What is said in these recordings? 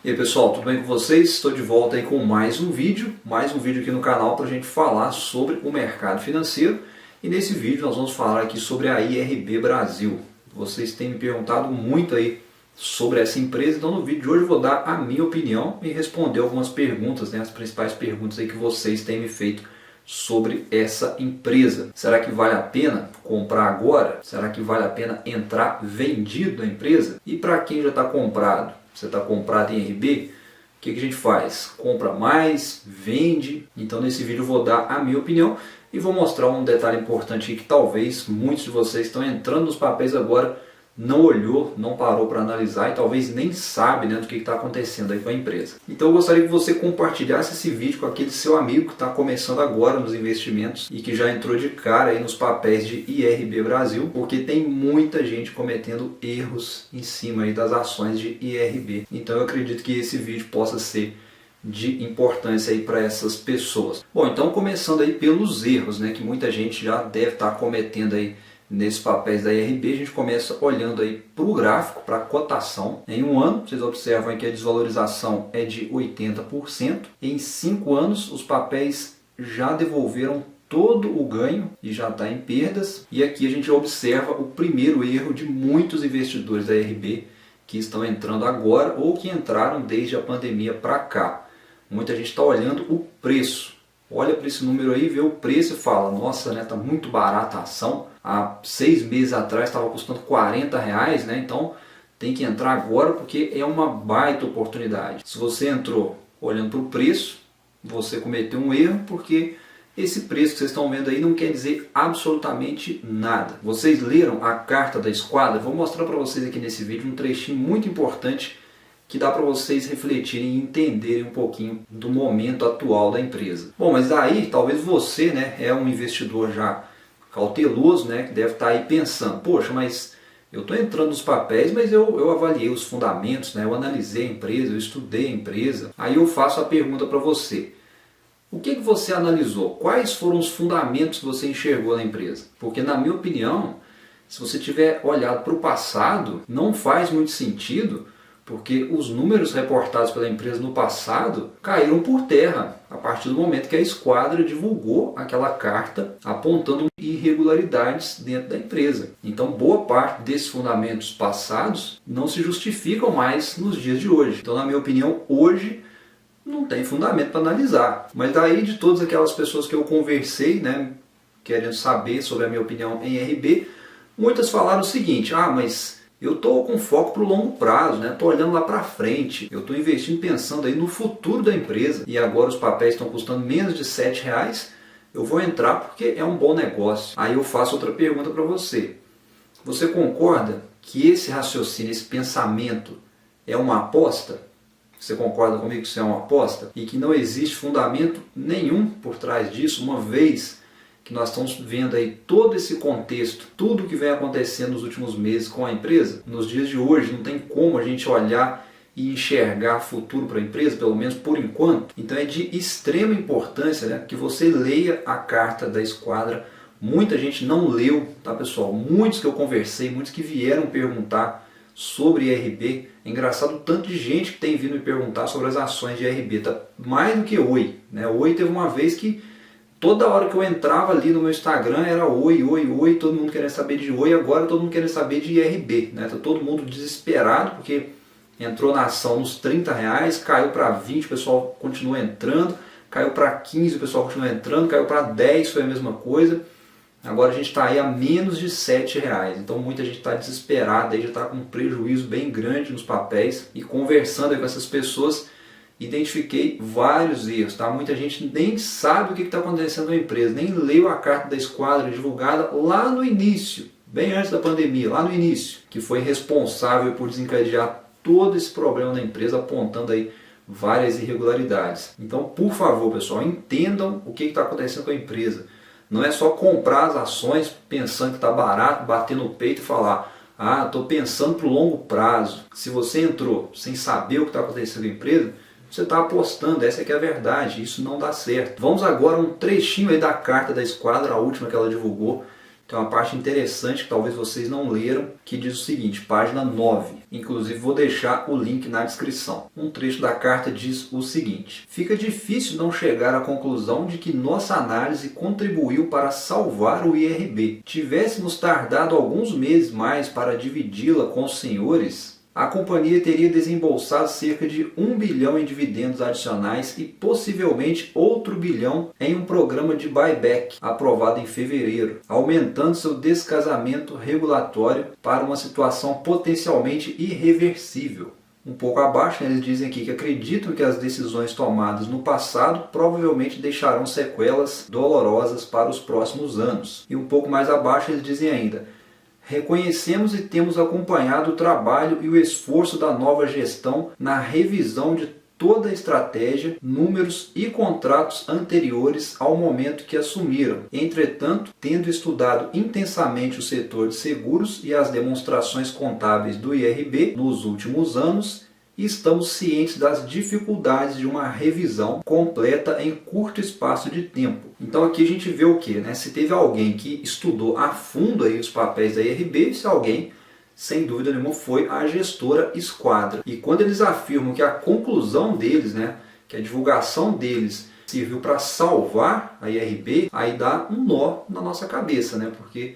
E aí pessoal, tudo bem com vocês? Estou de volta aí com mais um vídeo aqui no canal para a gente falar sobre o mercado financeiro. E nesse vídeo nós vamos falar aqui sobre a IRB Brasil. Vocês têm me perguntado muito aí sobre essa empresa, então no vídeo de hoje eu vou dar a minha opinião e responder algumas perguntas, as principais perguntas aí que vocês têm me feito sobre essa empresa. Será que vale a pena comprar agora? Será que vale a pena entrar vendido na empresa? E para quem já está comprado, você está comprado em IRB, o que a gente faz? Compra mais, vende? Então nesse vídeo eu vou dar a minha opinião e vou mostrar um detalhe importante que talvez muitos de vocês estão entrando nos papéis agora, não olhou, não parou para analisar e talvez nem sabe do que está acontecendo aí com a empresa. Então eu gostaria que você compartilhasse esse vídeo com aquele seu amigo que está começando agora nos investimentos e que já entrou de cara aí nos papéis de IRB Brasil, porque tem muita gente cometendo erros em cima aí das ações de IRB. Então eu acredito que esse vídeo possa ser de importância aí para essas pessoas. Bom, então começando aí pelos erros, que muita gente já deve estar cometendo aí nesses papéis da IRB, a gente começa olhando aí para o gráfico, para a cotação. Em um ano, vocês observam que a desvalorização é de 80%. Em 5 anos, os papéis já devolveram todo o ganho e já está em perdas. E aqui a gente observa o primeiro erro de muitos investidores da IRB que estão entrando agora ou que entraram desde a pandemia para cá. Muita gente está olhando o preço. Olha para esse número aí, vê o preço e fala, nossa, está muito barata a ação. Há 6 meses atrás estava custando R$40, então tem que entrar agora porque é uma baita oportunidade. Se você entrou olhando para o preço, você cometeu um erro porque esse preço que vocês estão vendo aí não quer dizer absolutamente nada. Vocês leram a carta da esquadra? Vou mostrar para vocês aqui nesse vídeo um trechinho muito importante que dá para vocês refletirem e entenderem um pouquinho do momento atual da empresa. Bom, mas aí talvez você é um investidor já cauteloso, que deve estar aí pensando, poxa, mas eu estou entrando nos papéis, mas eu avaliei os fundamentos, eu analisei a empresa, eu estudei a empresa. Aí eu faço a pergunta para você, o que você analisou? Quais foram os fundamentos que você enxergou na empresa? Porque na minha opinião, se você tiver olhado para o passado, não faz muito sentido, porque os números reportados pela empresa no passado caíram por terra a partir do momento que a esquadra divulgou aquela carta apontando irregularidades dentro da empresa. Então boa parte desses fundamentos passados não se justificam mais nos dias de hoje. Então na minha opinião hoje não tem fundamento para analisar. Mas daí de todas aquelas pessoas que eu conversei, querendo saber sobre a minha opinião em IRB, muitas falaram o seguinte, mas eu estou com foco para o longo prazo, estou olhando lá para frente, eu estou investindo pensando aí no futuro da empresa e agora os papéis estão custando menos de R$7, eu vou entrar porque é um bom negócio. Aí eu faço outra pergunta para você. Você concorda que esse raciocínio, esse pensamento é uma aposta? Você concorda comigo que isso é uma aposta? E que não existe fundamento nenhum por trás disso, uma vez que nós estamos vendo aí todo esse contexto, tudo que vem acontecendo nos últimos meses com a empresa, nos dias de hoje não tem como a gente olhar e enxergar futuro para a empresa, pelo menos por enquanto. Então é de extrema importância que você leia a carta da esquadra. Muita gente não leu, tá pessoal? Muitos que eu conversei, muitos que vieram perguntar sobre IRB. É engraçado o tanto de gente que tem vindo me perguntar sobre as ações de IRB, tá mais do que Oi. Oi teve uma vez que toda hora que eu entrava ali no meu Instagram era Oi, Oi, Oi, todo mundo querendo saber de Oi, agora todo mundo querendo saber de IRB. Tá todo mundo desesperado porque entrou na ação nos R$30, caiu para 20, o pessoal continua entrando, caiu para 15, o pessoal continua entrando, caiu para 10, foi a mesma coisa. Agora a gente está aí a menos de R$7, então muita gente está desesperada, aí já está com um prejuízo bem grande nos papéis. E conversando aí com essas pessoas, identifiquei vários erros, Muita gente nem sabe o que está acontecendo na empresa, nem leu a carta da esquadra divulgada lá no início, bem antes da pandemia, lá no início, que foi responsável por desencadear todo esse problema na empresa, apontando aí várias irregularidades. Então, por favor, pessoal, entendam o que está acontecendo com a empresa. Não é só comprar as ações pensando que está barato, bater no peito e falar, estou pensando para o longo prazo. Se você entrou sem saber o que está acontecendo com a empresa, você está apostando, essa que é a verdade, isso não dá certo. Vamos agora a um trechinho aí da carta da esquadra, a última que ela divulgou, tem uma parte interessante que talvez vocês não leram, que diz o seguinte, página 9. Inclusive vou deixar o link na descrição. Um trecho da carta diz o seguinte: fica difícil não chegar à conclusão de que nossa análise contribuiu para salvar o IRB. Tivéssemos tardado alguns meses mais para dividi-la com os senhores, a companhia teria desembolsado cerca de 1 bilhão em dividendos adicionais e possivelmente outro bilhão em um programa de buyback aprovado em fevereiro, aumentando seu descasamento regulatório para uma situação potencialmente irreversível. Um pouco abaixo, eles dizem aqui que acreditam que as decisões tomadas no passado provavelmente deixarão sequelas dolorosas para os próximos anos. E um pouco mais abaixo eles dizem ainda: reconhecemos e temos acompanhado o trabalho e o esforço da nova gestão na revisão de toda a estratégia, números e contratos anteriores ao momento que assumiram. Entretanto, tendo estudado intensamente o setor de seguros e as demonstrações contábeis do IRB nos últimos anos, estamos cientes das dificuldades de uma revisão completa em curto espaço de tempo. Então aqui a gente vê o que, né? Se teve alguém que estudou a fundo aí os papéis da IRB, se alguém, sem dúvida nenhuma, foi a gestora Esquadra. E quando eles afirmam que a conclusão deles, né, que a divulgação deles serviu para salvar a IRB, aí dá um nó na nossa cabeça, né? Porque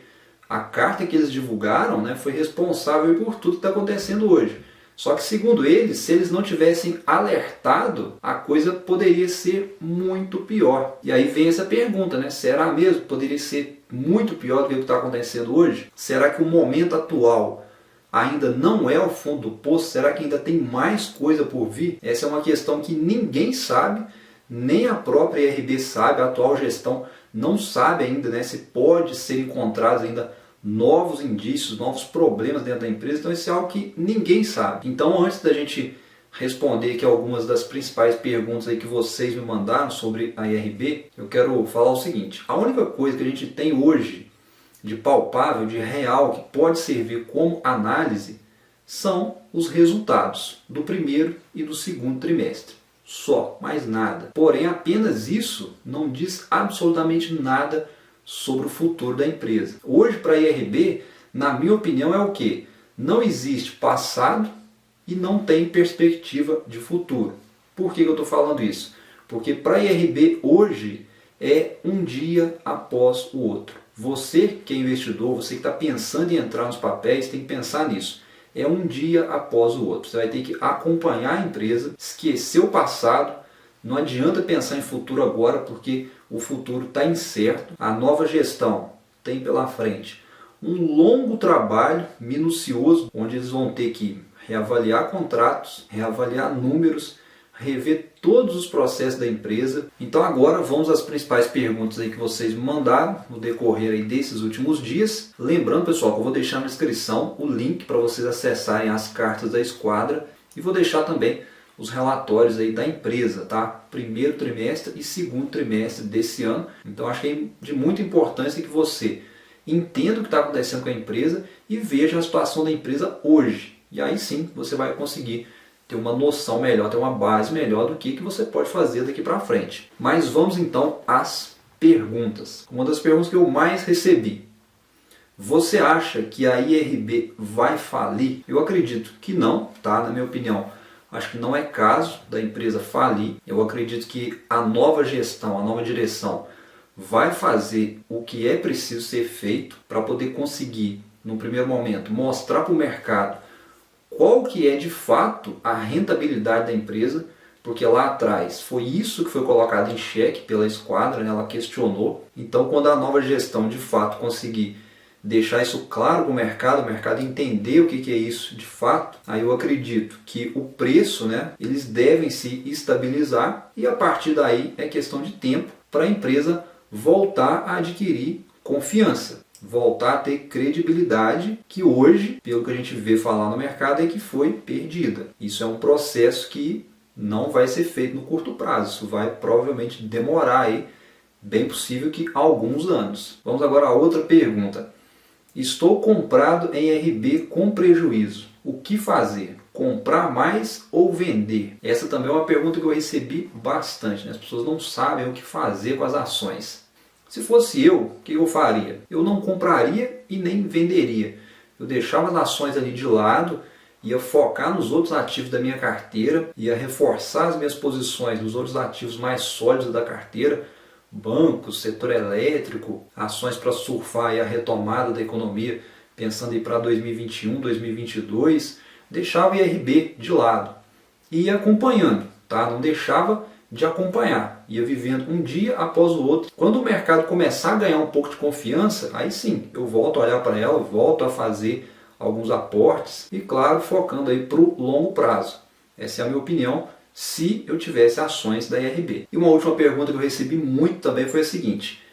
a carta que eles divulgaram, né, foi responsável por tudo que está acontecendo hoje. Só que, segundo eles, se eles não tivessem alertado, a coisa poderia ser muito pior. E aí vem essa pergunta, né? Será mesmo que poderia ser muito pior do que o que está acontecendo hoje? Será que o momento atual ainda não é o fundo do poço? Será que ainda tem mais coisa por vir? Essa é uma questão que ninguém sabe, nem a própria IRB sabe, a atual gestão não sabe ainda, né, se pode ser encontrados ainda novos indícios, novos problemas dentro da empresa. Então isso é algo que ninguém sabe. Então, antes da gente responder aqui algumas das principais perguntas aí que vocês me mandaram sobre a IRB, eu quero falar o seguinte: a única coisa que a gente tem hoje de palpável, de real, que pode servir como análise, são os resultados do primeiro e do segundo trimestre. Só, mais nada. Porém, apenas isso não diz absolutamente nada sobre o futuro da empresa. Hoje, para a IRB, na minha opinião, é o que? Não existe passado e não tem perspectiva de futuro. Por que eu estou falando isso? Porque para a IRB hoje é um dia após o outro. Você que é investidor, você que está pensando em entrar nos papéis, tem que pensar nisso. É um dia após o outro. Você vai ter que acompanhar a empresa, esquecer o passado. Não adianta pensar em futuro agora, porque o futuro está incerto. A nova gestão tem pela frente um longo trabalho minucioso, onde eles vão ter que reavaliar contratos, reavaliar números, rever todos os processos da empresa. Então agora vamos às principais perguntas aí que vocês me mandaram no decorrer aí desses últimos dias. Lembrando, pessoal, que eu vou deixar na descrição o link para vocês acessarem as cartas da Esquadra e vou deixar também os relatórios aí da empresa, tá? Primeiro trimestre e segundo trimestre desse ano. Então acho que é de muita importância que você entenda o que está acontecendo com a empresa e veja a situação da empresa hoje. E aí sim você vai conseguir ter uma noção melhor, ter uma base melhor do que você pode fazer daqui para frente. Mas vamos então às perguntas. Uma das perguntas que eu mais recebi: você acha que a IRB vai falir? Eu acredito que não, tá? Na minha opinião, acho que não é caso da empresa falir. Eu acredito que a nova gestão, a nova direção vai fazer o que é preciso ser feito para poder conseguir, no primeiro momento, mostrar para o mercado qual que é de fato a rentabilidade da empresa, porque lá atrás foi isso que foi colocado em xeque pela Esquadra, né? Ela questionou. Então, quando a nova gestão de fato conseguir deixar isso claro para o mercado entender o que é isso de fato, aí eu acredito que o preço, né, eles devem se estabilizar e a partir daí é questão de tempo para a empresa voltar a adquirir confiança, voltar a ter credibilidade, que hoje, pelo que a gente vê falar no mercado, é que foi perdida. Isso é um processo que não vai ser feito no curto prazo, isso vai provavelmente demorar aí, bem possível que alguns anos. Vamos agora a outra pergunta. Estou comprado em RB com prejuízo. O que fazer? Comprar mais ou vender? Essa também é uma pergunta que eu recebi bastante, né? As pessoas não sabem o que fazer com as ações. Se fosse eu, o que eu faria? Eu não compraria e nem venderia. Eu deixava as ações ali de lado, ia focar nos outros ativos da minha carteira, ia reforçar as minhas posições nos outros ativos mais sólidos da carteira, bancos, setor elétrico, ações para surfar aí a retomada da economia, pensando aí para 2021, 2022, deixava o IRB de lado e ia acompanhando, tá? Não deixava de acompanhar, ia vivendo um dia após o outro. Quando o mercado começar a ganhar um pouco de confiança, aí sim, eu volto a olhar para ela, volto a fazer alguns aportes e, claro, focando aí para o longo prazo. Essa é a minha opinião, se eu tivesse ações da IRB. E uma última pergunta que eu recebi muito também foi a seguinte: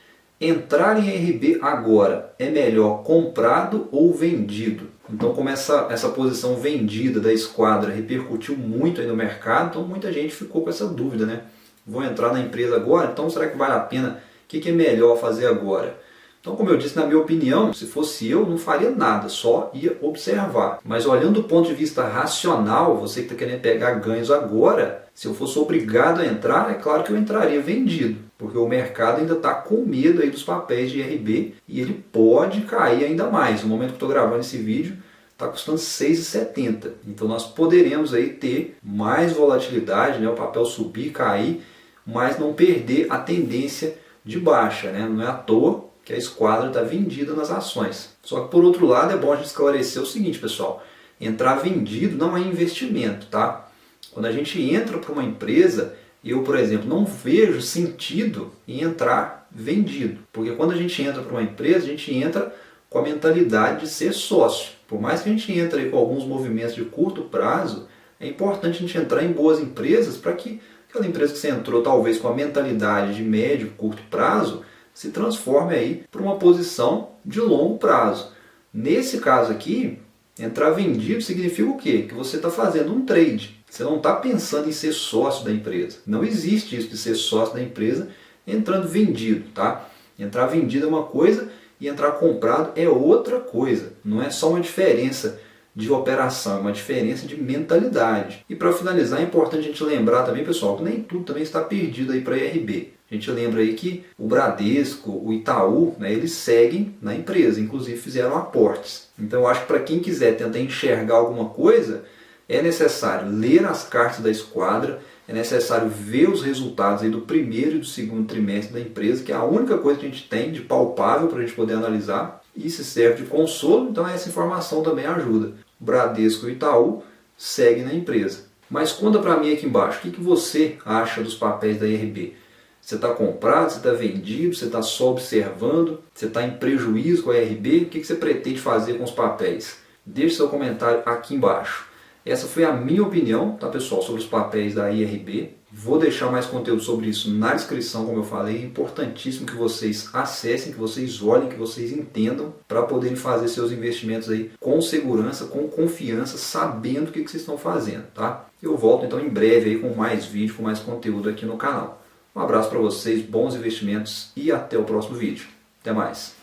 entrar em IRB agora é melhor comprado ou vendido? Então, como essa posição vendida da Esquadra repercutiu muito aí no mercado, então muita gente ficou com essa dúvida, né? Vou entrar na empresa agora, então será que vale a pena? O que é melhor fazer agora? Então, como eu disse, na minha opinião, se fosse eu, não faria nada, só ia observar. Mas olhando do ponto de vista racional, você que está querendo pegar ganhos agora, se eu fosse obrigado a entrar, é claro que eu entraria vendido, porque o mercado ainda está com medo aí dos papéis de IRB e ele pode cair ainda mais. No momento que estou gravando esse vídeo, está custando R$ 6,70. Então nós poderemos aí ter mais volatilidade, né? O papel subir, cair, mas não perder a tendência de baixa, né? Não é à toa que a Esquadra está vendida nas ações. Só que por outro lado é bom a gente esclarecer o seguinte, pessoal: entrar vendido não é investimento, tá? Quando a gente entra para uma empresa, eu, por exemplo, não vejo sentido em entrar vendido. Porque quando a gente entra para uma empresa, a gente entra com a mentalidade de ser sócio. Por mais que a gente entre aí com alguns movimentos de curto prazo, é importante a gente entrar em boas empresas para que aquela empresa que você entrou talvez com a mentalidade de médio, curto prazo, se transforme aí para uma posição de longo prazo. Nesse caso aqui, entrar vendido significa o quê? Que você está fazendo um trade. Você não está pensando em ser sócio da empresa. Não existe isso de ser sócio da empresa entrando vendido, tá? Entrar vendido é uma coisa e entrar comprado é outra coisa. Não é só uma diferença de operação, é uma diferença de mentalidade. E para finalizar, é importante a gente lembrar também, pessoal, que nem tudo também está perdido aí para a IRB. A gente lembra aí que o Bradesco, o Itaú, né, eles seguem na empresa, inclusive fizeram aportes. Então eu acho que para quem quiser tentar enxergar alguma coisa, é necessário ler as cartas da Esquadra, é necessário ver os resultados aí do primeiro e do segundo trimestre da empresa, que é a única coisa que a gente tem de palpável para a gente poder analisar, e se serve de consolo, então essa informação também ajuda. O Bradesco e o Itaú seguem na empresa. Mas conta para mim aqui embaixo, o que você acha dos papéis da IRB? Você está comprado, você está vendido, você está só observando, você está em prejuízo com a IRB? O que você pretende fazer com os papéis? Deixe seu comentário aqui embaixo. Essa foi a minha opinião, tá, pessoal, sobre os papéis da IRB. Vou deixar mais conteúdo sobre isso na descrição, como eu falei. É importantíssimo que vocês acessem, que vocês olhem, que vocês entendam, para poderem fazer seus investimentos aí com segurança, com confiança, sabendo o que vocês estão fazendo, tá? Eu volto então em breve aí com mais vídeo, com mais conteúdo aqui no canal. Um abraço para vocês, bons investimentos e até o próximo vídeo. Até mais!